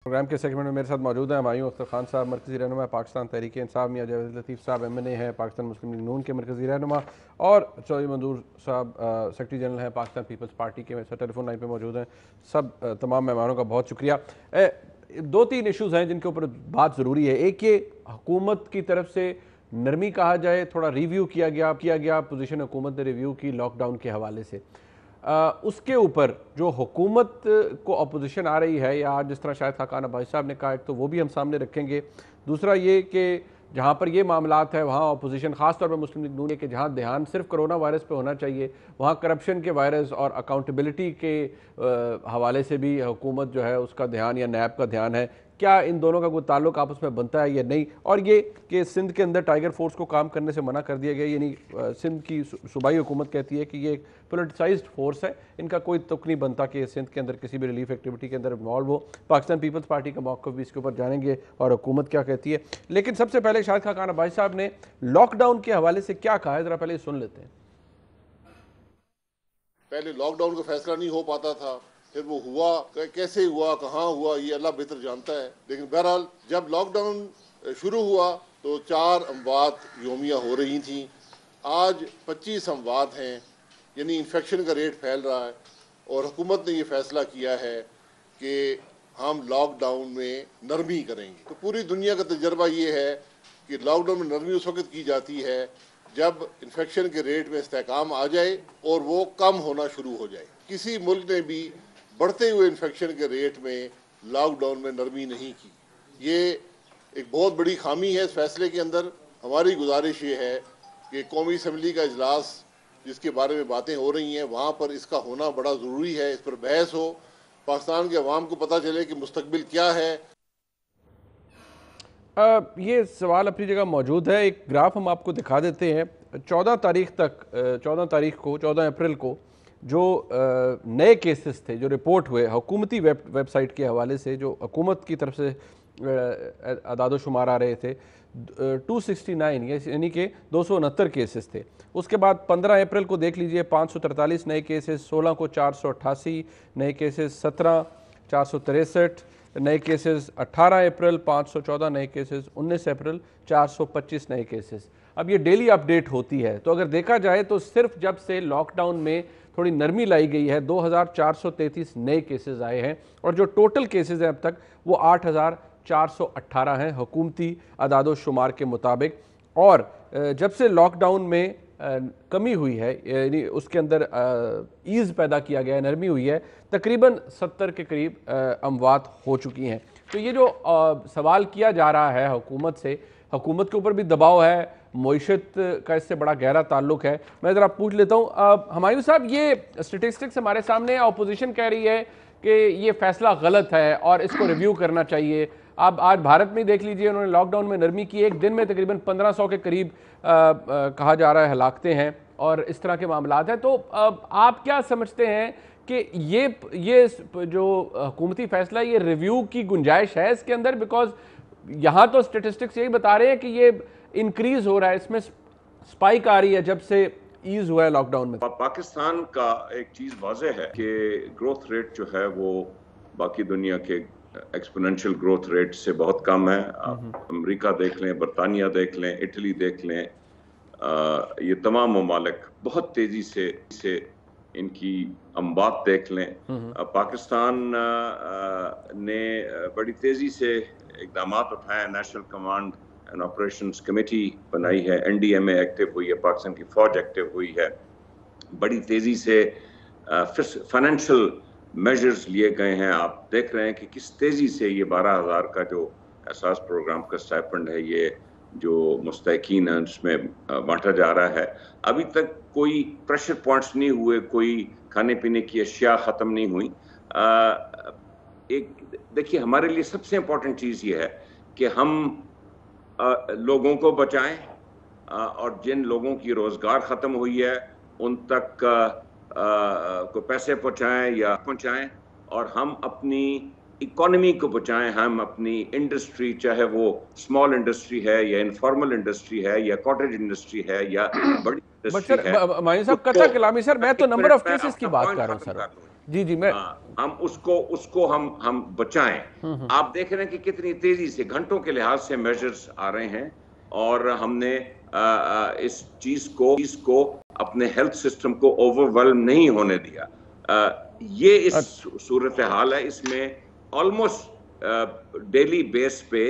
Programme के segment में मेरे साथ मौजूद हैं हमायूं अख्तर खान साहब, मरकज़ी रहनुमा पाकिस्तान तहरीक इंसाफ, मियां जावेद लतीफ़ साहब MNA हैं, पाकिस्तान मुस्लिम लीग नून के मरकज़ी रहनुमा, और चौधरी मंजूर साहब सेक्रेटरी जनरल हैं पाकिस्तान पीपल्स पार्टी के। मेरे साथ टेलीफोन लाइन पर मौजूद हैं। सब तमाम मेहमानों का बहुत शुक्रिया। दो तीन इशूज़ हैं जिनके ऊपर बात ज़रूरी है। एक ये हुकूमत की तरफ से नरमी कहा जाए, थोड़ा रिव्यू किया गया पोजीशन हुकूमत ने रिव्यू की लॉकडाउन के हवाले से। उसके ऊपर जो हुकूमत को अपोजिशन आ रही है, या आज जिस तरह शायद खाकान अब्बासी साहब ने कहा, एक तो वो भी हम सामने रखेंगे। दूसरा ये कि जहाँ पर ये मामलात है वहाँ अपोजिशन ख़ास तौर पर मुस्लिम लीग नून के जहाँ ध्यान सिर्फ कोरोना वायरस पे होना चाहिए, वहाँ करप्शन के वायरस और अकाउंटेबिलिटी के हवाले से भी हुकूमत जो है उसका ध्यान, या नैब का ध्यान है। क्या इन दोनों का कोई ताल्लुक आपस में बनता है या नहीं? और ये कि सिंध के अंदर टाइगर फोर्स को काम करने से मना कर दिया गया, यानी सिंध की सूबाई हुकूमत कहती है कि ये एक पोलिटिसाइज्ड फोर्स है, इनका कोई तुक नहीं बनता कि सिंध के अंदर किसी भी रिलीफ एक्टिविटी के अंदर इन्वॉल्व हो। पाकिस्तान पीपल्स पार्टी का मौक़िफ़ भी इसके ऊपर जानेंगे और हुकूमत क्या कहती है। लेकिन सबसे पहले शाहिद खाकान अब्बासी साहब ने लॉकडाउन के हवाले से क्या कहा है, ज़रा पहले सुन लेते हैं। पहले लॉकडाउन का फैसला नहीं हो पाता था, फिर वो हुआ, कैसे हुआ, कहाँ हुआ, ये अल्लाह बेहतर जानता है। लेकिन बहरहाल जब लॉकडाउन शुरू हुआ तो 4 अमवात योमिया हो रही थी। आज 25 अमवात हैं, यानी इन्फेक्शन का रेट फैल रहा है। और हुकूमत ने ये फैसला किया है कि हम लॉकडाउन में नरमी करेंगे। तो पूरी दुनिया का तजर्बा ये है कि लॉकडाउन में नरमी उस वक्त की जाती है जब इन्फेक्शन के रेट में इस्तेहकाम आ जाए और वो कम होना शुरू हो जाए। किसी मुल्क ने भी बढ़ते हुए इन्फेक्शन के रेट में लॉकडाउन में नरमी नहीं की। ये एक बहुत बड़ी खामी है इस फैसले के अंदर। हमारी गुजारिश ये है कि कौमी असम्बली का इजलास जिसके बारे में बातें हो रही हैं, वहाँ पर इसका होना बड़ा ज़रूरी है। इस पर बहस हो, पाकिस्तान के अवाम को पता चले कि मुस्तकबिल क्या है। ये सवाल अपनी जगह मौजूद है। एक ग्राफ हम आपको दिखा देते हैं। 14 अप्रैल को जो नए केसेस थे जो रिपोर्ट हुए हुकूमती वेबसाइट के हवाले से, जो हुकूमत की तरफ से अदाद शुमार आ रहे थे, 269 यानी कि 269 केसेस थे। उसके बाद 15 अप्रैल को देख लीजिए 543 नए केसेस, 16 को 488 नए केसेस, 17 463 नए केसेस, 18 अप्रैल 514 नए केसेस, 19 अप्रैल 425 नए केसेस। अब ये डेली अपडेट होती है। तो अगर देखा जाए तो सिर्फ जब से लॉकडाउन में थोड़ी नरमी लाई गई है 2433 नए केसेस आए हैं, और जो टोटल केसेस हैं अब तक वो 8418 हैं हुकूमती अदाद शुमार के मुताबिक। और जब से लॉकडाउन में कमी हुई है, यानी उसके अंदर ईज़ पैदा किया गया है, नरमी हुई है, तकरीबन 70 के करीब अमवात हो चुकी हैं। तो ये जो सवाल किया जा रहा है हुकूमत से, हुकूमत के ऊपर भी दबाव है, मईशत का इससे बड़ा गहरा ताल्लुक है। मैं ज़रा पूछ लेता हूँ हमायूं साहब, ये स्टेटिस्टिक्स हमारे सामने, अपोजिशन कह रही है कि ये फैसला गलत है और इसको रिव्यू करना चाहिए। अब आज भारत में देख लीजिए, उन्होंने लॉकडाउन में नरमी की, एक दिन में तकरीबन 1500 के करीब कहा जा रहा है हलाकतें हैं और इस तरह के मामलात हैं। तो आप क्या समझते हैं कि ये जो हुकूमती फैसला, ये रिव्यू की गुंजाइश है इसके अंदर? बिकॉज यहाँ तो स्टेटिस्टिक्स यही बता रहे हैं कि ये इंक्रीज हो रहा है, इसमें स्पाइक आ रही है जब से ईज हुआ है लॉकडाउन में। पाकिस्तान का एक चीज वाज़ेह है कि ग्रोथ रेट जो है वो बाकी दुनिया के एक्सपोनेंशियल ग्रोथ रेट से बहुत कम है। अमेरिका देख लें, बरतानिया देख लें, इटली देख लें, ये तमाम ममालिक बहुत तेजी से इनकी अमवात देख लें। पाकिस्तान ने बड़ी तेजी से इक़दाम उठाए, national command and operations committee बनाई है, NDMA एक्टिव हुई है, पाकिस्तान की फौज एक्टिव हुई है, बड़ी तेजी से फाइनेंशियल मेजर्स लिए गए हैं। आप देख रहे हैं कि किस तेजी से ये 12,000 का जो एहसास प्रोग्राम का स्टाइपेंड है, ये जो मुस्तैकीन है उसमें बांटा जा रहा है। अभी तक कोई प्रेशर पॉइंट्स नहीं हुए, कोई खाने पीने की अशिया ख़त्म नहीं हुई। एक देखिए, हमारे लिए सबसे इम्पोर्टेंट चीज़ ये है कि हम लोगों को बचाएं, और जिन लोगों की रोज़गार ख़त्म हुई है उन तक को पैसे पहुँचाएं या पहुँचाएं, और हम अपनी इकोनॉमी को बचाएं, हम अपनी इंडस्ट्री, चाहे वो स्मॉल इंडस्ट्री है या इनफॉर्मल इंडस्ट्री है या कॉटेज इंडस्ट्री है या बड़ी इंडस्ट्री है। मायूं साहब, कथा कलामी सर, मैं तो नंबर ऑफ केसेस की बात कर रहा हूँ सर। जी जी मैं हम उसको हम बचाएं। आप देख रहे हैं कि कितनी तेजी से घंटों के लिहाज से मेजर्स आ रहे हैं, और हमने इस चीज को अपने हेल्थ सिस्टम को ओवरवेल्म नहीं होने दिया। ये इस सूरत हाल है, इसमें ऑलमोस्ट डेली बेस पे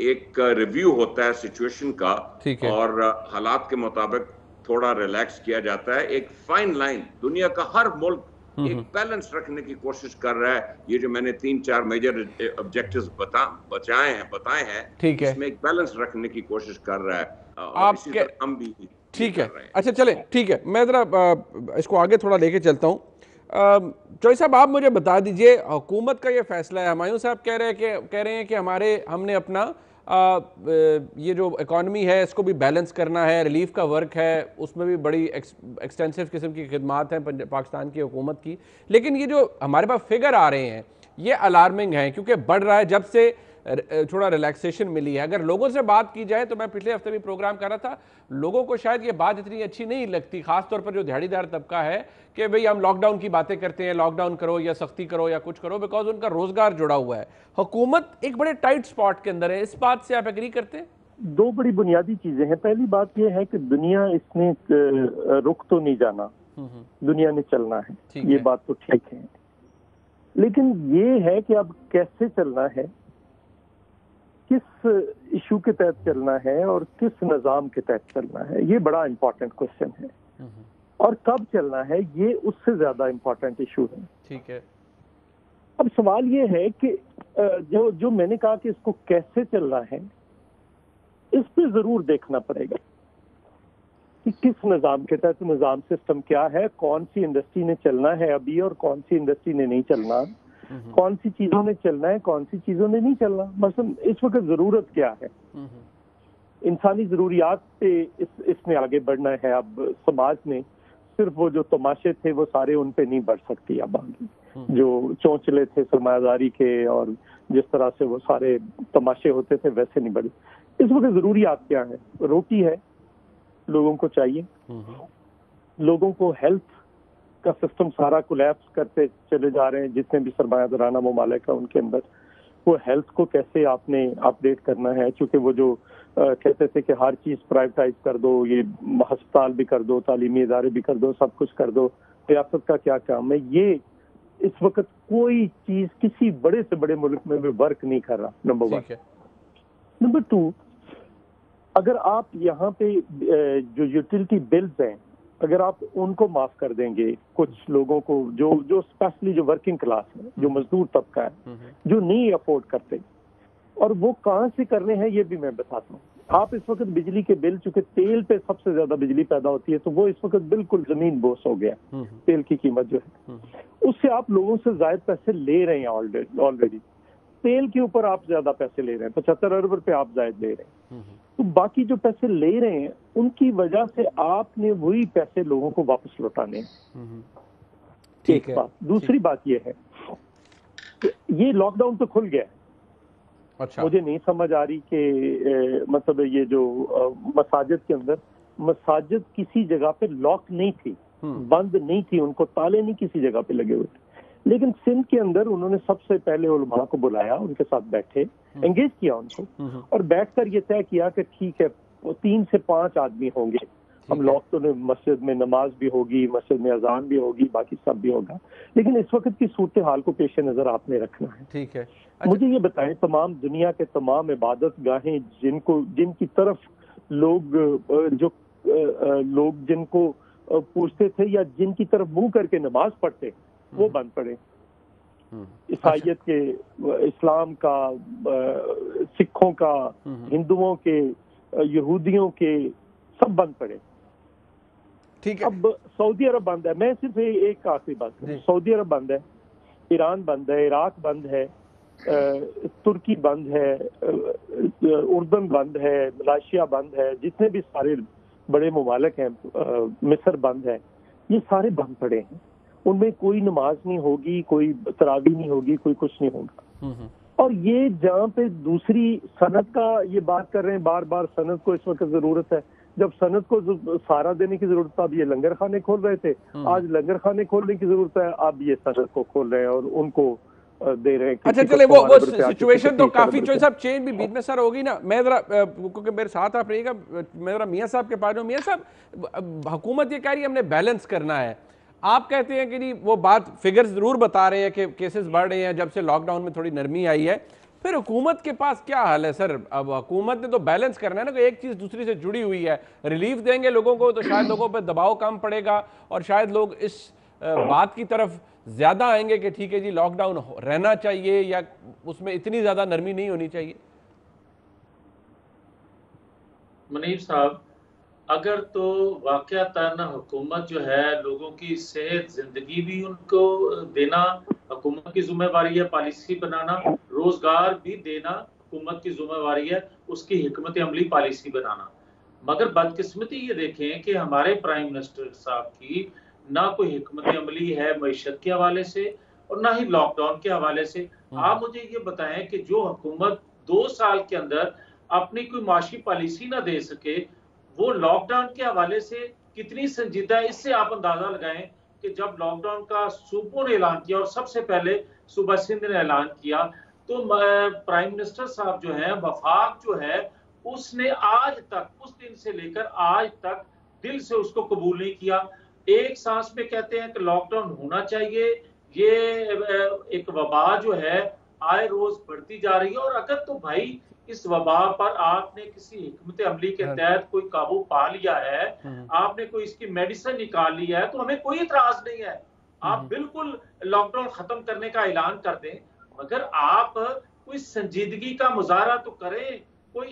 एक रिव्यू होता है सिचुएशन का, ठीक है। और हालात के मुताबिक थोड़ा रिलैक्स किया जाता है। एक फाइन लाइन, दुनिया का हर मुल्क एक बैलेंस रखने की कोशिश कर रहा है। ये जो मैंने 3-4 मेजर ऑब्जेक्टिव्स बताए हैं, ठीक है, इसमें एक बैलेंस रखने की कोशिश कर रहा है, और आप इसी क्या, तरह हम भी ठीक कर है, रहे हैं। अच्छा चले, ठीक है, मैं ज़रा इसको आगे थोड़ा लेके चलता हूँ। चौधरी साहब, आप मुझे बता दीजिए, हुकूमत का ये फैसला है, हुमायूं साहब कह रहे हैं कि हमने अपना ये जो इकॉनमी है इसको भी बैलेंस करना है, रिलीफ का वर्क है, उसमें भी बड़ी एक्सटेंसिव किस्म की खिदमात हैं पाकिस्तान की हुकूमत की। लेकिन ये जो हमारे पास फिगर आ रहे हैं ये अलार्मिंग हैं, क्योंकि बढ़ रहा है जब से थोड़ा रिलैक्सेशन मिली है। अगर लोगों से बात की जाए तो मैं पिछले हफ्ते भी प्रोग्राम कर रहा था, लोगों को शायद ये बात इतनी अच्छी नहीं लगती, खासतौर पर जो दिहाड़ीदार तबका है, कि भाई हम लॉकडाउन की बातें करते हैं, लॉकडाउन करो या सख्ती करो या कुछ करो, बिकॉज उनका रोजगार जुड़ा हुआ है। हुकूमत एक बड़े टाइट स्पॉट के अंदर है, इस बात से आप एग्री करते हैं? दो बड़ी बुनियादी चीजें हैं। पहली बात यह है कि दुनिया इसने रुक तो नहीं जाना, दुनिया ने चलना है, ये बात तो ठीक है। लेकिन ये है कि अब कैसे चलना है, किस इशू के तहत चलना है और किस निजाम के तहत चलना है, ये बड़ा इंपॉर्टेंट क्वेश्चन है। और कब चलना है, ये उससे ज्यादा इंपॉर्टेंट इशू है। ठीक है। अब सवाल ये है कि जो मैंने कहा कि इसको कैसे चलना है, इस पे जरूर देखना पड़ेगा कि किस निजाम के तहत, निजाम सिस्टम क्या है, कौन सी इंडस्ट्री ने चलना है अभी और कौन सी इंडस्ट्री ने नहीं चलना, कौन सी चीजों ने चलना है, कौन सी चीजों ने नहीं चलना। मसलन इस वक्त जरूरत क्या है, इंसानी जरूरियात पे इसने आगे बढ़ना है। अब समाज में सिर्फ वो जो तमाशे थे वो सारे उन पे नहीं बढ़ सकती। अब आगे जो चौंचले थे सरमायादारी के और जिस तरह से वो सारे तमाशे होते थे वैसे नहीं बढ़े। इस वक्त जरूरियात क्या है, रोटी है, लोगों को चाहिए, लोगों को हेल्थ का सिस्टम सारा कोलैप्स करते चले जा रहे हैं, जितने भी सरमायादाराना ममालिक है उनके अंदर वो हेल्थ को कैसे आपने अपडेट करना है। क्योंकि वो जो कहते थे कि हर चीज प्राइवेटाइज कर दो, ये अस्पताल भी कर दो, तालीमी इदारे भी कर दो, सब कुछ कर दो, रियासत का क्या काम है, ये इस वक्त कोई चीज किसी बड़े से बड़े मुल्क में भी वर्क नहीं कर रहा। नंबर 1। नंबर 2, अगर आप यहाँ पे जो यूटिलिटी बिल्स हैं, अगर आप उनको माफ कर देंगे कुछ लोगों को, जो स्पेशली जो वर्किंग क्लास है, जो मजदूर तबका है, जो नहीं अफोर्ड करते, और वो कहाँ से करने हैं ये भी मैं बताता हूँ। आप इस वक्त बिजली के बिल, चूंकि तेल पे सबसे ज्यादा बिजली पैदा होती है, तो वो इस वक्त बिल्कुल जमीन बोस हो गया, तेल की कीमत जो है, उससे आप लोगों से ज्यादा पैसे ले रहे हैं ऑलरेडी। तेल के ऊपर आप ज्यादा पैसे ले रहे हैं, 75 अरब रुपए आप ज्यादा ले रहे हैं। तो बाकी जो पैसे ले रहे हैं उनकी वजह से आपने वही पैसे लोगों को वापस लौटाने हैं। ठीक है। दूसरी बात ये है कि ये लॉकडाउन तो खुल गया है। अच्छा। मुझे नहीं समझ आ रही कि मतलब ये जो मसाजिद के अंदर, मसाजिद किसी जगह पे लॉक नहीं थी, बंद नहीं थी, उनको ताले नहीं किसी जगह पे लगे हुए थे। लेकिन सिंध के अंदर उन्होंने सबसे पहले उलमा को बुलाया, उनके साथ बैठे, एंगेज किया उनको, और बैठकर ये तय किया कि ठीक है, वो 3 से 5 आदमी होंगे, हम लोग तो मस्जिद में नमाज भी होगी, मस्जिद में अजान भी होगी, बाकी सब भी होगा, लेकिन इस वक्त की सूरत हाल को पेश नजर आपने रखना है। ठीक है। अच्छा। मुझे ये बताएं, तमाम दुनिया के तमाम इबादत गाहें जिनकी तरफ लोग जिनको पूछते थे या जिनकी तरफ मुंह करके नमाज पढ़ते, वो बंद पड़े। ईसाइयत के, इस्लाम का, सिखों का, हिंदुओं के, यहूदियों के, सब बंद पड़े। ठीक है। अब सऊदी अरब बंद है। मैं सिर्फ एक आखिरी बात करूं, सऊदी अरब बंद है, ईरान बंद है, इराक बंद है, तुर्की बंद है, उर्दन बंद है, मलेशिया बंद है, जितने भी सारे बड़े ममालिक हैं, मिस्र बंद है, ये सारे बंद पड़े हैं। उनमें कोई नमाज नहीं होगी, कोई तरावी नहीं होगी, कोई कुछ नहीं होगा। और ये जहाँ पे दूसरी सनत का ये बात कर रहे हैं, बार बार सनत को इस वक्त जरूरत है, जब सनत को सहारा देने की जरूरत था, अब ये लंगर खाने खोल रहे थे, आज लंगर खाने खोलने की जरूरत है, अब ये सनत को खोल रहे हैं और उनको दे रहे हैं। अच्छा चले, वो सिचुएशन तो काफी चोई साहब चेंज भी बीच में सर होगी ना। मैं जरा क्योंकि मेरे साथ आप रहिएगा, मैं जरा मियाँ साहब के पास हूँ। मियाँ साहब, हुकूमत ये कह रही है हमने बैलेंस करना है, आप कहते हैं कि नहीं, वो बात फिगर्स जरूर बता रहे हैं कि केसेस बढ़ रहे हैं जब से लॉकडाउन में थोड़ी नरमी आई है, फिर हुकूमत के पास क्या हाल है सर? अब हुकूमत ने तो बैलेंस करना है ना, कि एक चीज़ दूसरी से जुड़ी हुई है। रिलीफ देंगे लोगों को तो शायद लोगों पर दबाव कम पड़ेगा और शायद लोग इस बात की तरफ ज़्यादा आएंगे कि ठीक है जी लॉकडाउन रहना चाहिए या उसमें इतनी ज़्यादा नरमी नहीं होनी चाहिए। मुनीब साहब, अगर तो वाकयातन हुकूमत जो है लोगों की सेहत जिंदगी भी उनको देना हुकूमत की जिम्मेवारी है, पॉलिसी बनाना, रोजगार भी देना हुकूमत की जिम्मेवारी है, उसकी हिकमत अमली पॉलिसी बनाना। मगर बदकिस्मती ये देखें कि हमारे प्राइम मिनिस्टर साहब की ना कोई हिकमत अमली है मईशत के हवाले से और ना ही लॉकडाउन के हवाले से। आप मुझे ये बताएं कि जो हुकूमत 2 साल के अंदर अपनी कोई माशी पॉलिसी ना दे सके, वो लॉकडाउन के हवाले से कितनी संजीदा है, इससे आप अंदाजा लगाएं कि जब लॉकडाउन का सूबों ने ऐलान किया और सबसे पहले सूबा सिंध ने ऐलान किया, तो प्राइम मिनिस्टर साहब जो है, वफाक जो है, उसने आज तक, उस दिन से लेकर आज तक दिल से उसको कबूल नहीं किया। एक सांस में कहते हैं कि लॉकडाउन होना चाहिए, ये एक वबा जो है आए रोज बढ़ती जा रही है, और अगर तो भाई इस वबा पर आपने किसी हिकमत अमली के तहत कोई काबू पा लिया है, आपने कोई इसकी मेडिसिन निकाल लिया है, तो हमें कोई इतराज नहीं है, आप बिल्कुल लॉकडाउन खत्म करने का ऐलान कर दें। मगर आप कोई संजीदगी का मुजाहरा तो करें, कोई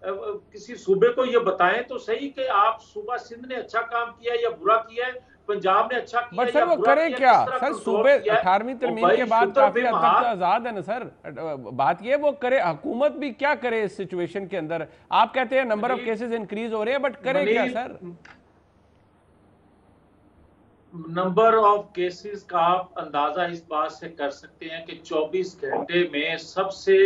किसी सूबे को ये बताएं तो सही कि आप सूबा सिंध ने अच्छा काम किया या बुरा किया है, पंजाब ने अच्छा किया सर वो करे क्या सर? सूबे 18वीं तरमीम के बाद काफी हद तक तो आजाद है ना सर। बात ये वो करे, हुकूमत भी क्या करे इस सिचुएशन के अंदर? आप कहते हैं नंबर ऑफ केसेस इंक्रीज हो रहे हैं, बट करे क्या सर? नंबर ऑफ केसेस का आप अंदाजा इस बात से कर सकते हैं कि 24 घंटे में सबसे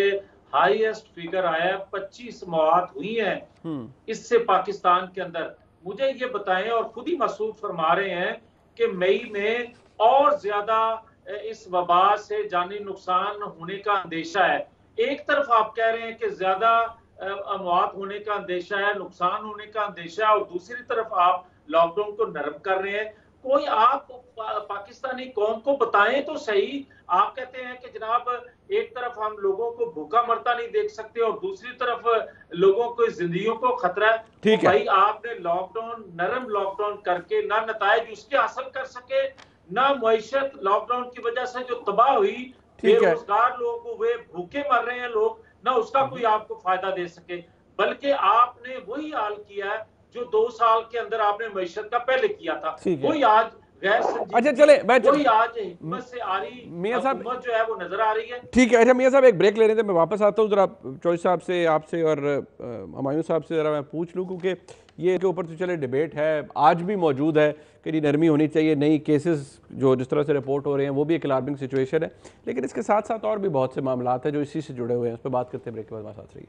हाईएस्ट फिगर आया, 25 मौत हुई हैं इससे पाकिस्तान के अंदर। मुझे ये बताएं, और खुद ही मसूद फरमा रहे हैं कि मई में और ज्यादा इस वबा से जानी नुकसान होने का अंदेशा है। एक तरफ आप कह रहे हैं कि ज्यादा मौत होने का अंदेशा है, नुकसान होने का अंदेशा है, और दूसरी तरफ आप लॉकडाउन को नरम कर रहे हैं। कोई आप पाकिस्तानी कौम को बताएं तो सही। आप कहते हैं कि जनाब एक तरफ हम लोगों को भूखा मरता नहीं देख सकते और दूसरी तरफ लोगों को जिंदगियों को खतरा है। तो भाई आपने लॉकडाउन, नरम लॉकडाउन करके ना नताइज उसके हासिल कर सके, ना मईशत लॉकडाउन की वजह से जो तबाह हुई, बेरोजगार लोग हुए, भूखे मर रहे हैं लोग, ना उसका कोई आपको फायदा दे सके, बल्कि आपने वही हाल किया है जो 2 साल के अंदर आपने मईशत का पहले किया था। कोई आज अच्छा चले, कोई आज हिम्मत से आ रही मियां साहब जो है वो नजर आ रही है। ठीक है। अच्छा मियां साहब एक ब्रेक ले रहे थे, मैं वापस आता हूँ। जरा चौधरी साहब से, आपसे और हुमायूं साहब से जरा मैं पूछ लूँ, क्योंकि ये के ऊपर तो चले डिबेट है, आज भी मौजूद है कि नरमी होनी चाहिए, नई केसेस जो जिस तरह से रिपोर्ट हो रहे हैं वो भी एक अलार्मिंग सिचुएशन है, लेकिन इसके साथ साथ और भी बहुत से मामला हैं जो इसी से जुड़े हुए हैं। उस पर बात करते हैं ब्रेक के बाद, हमारे साथ रहिए।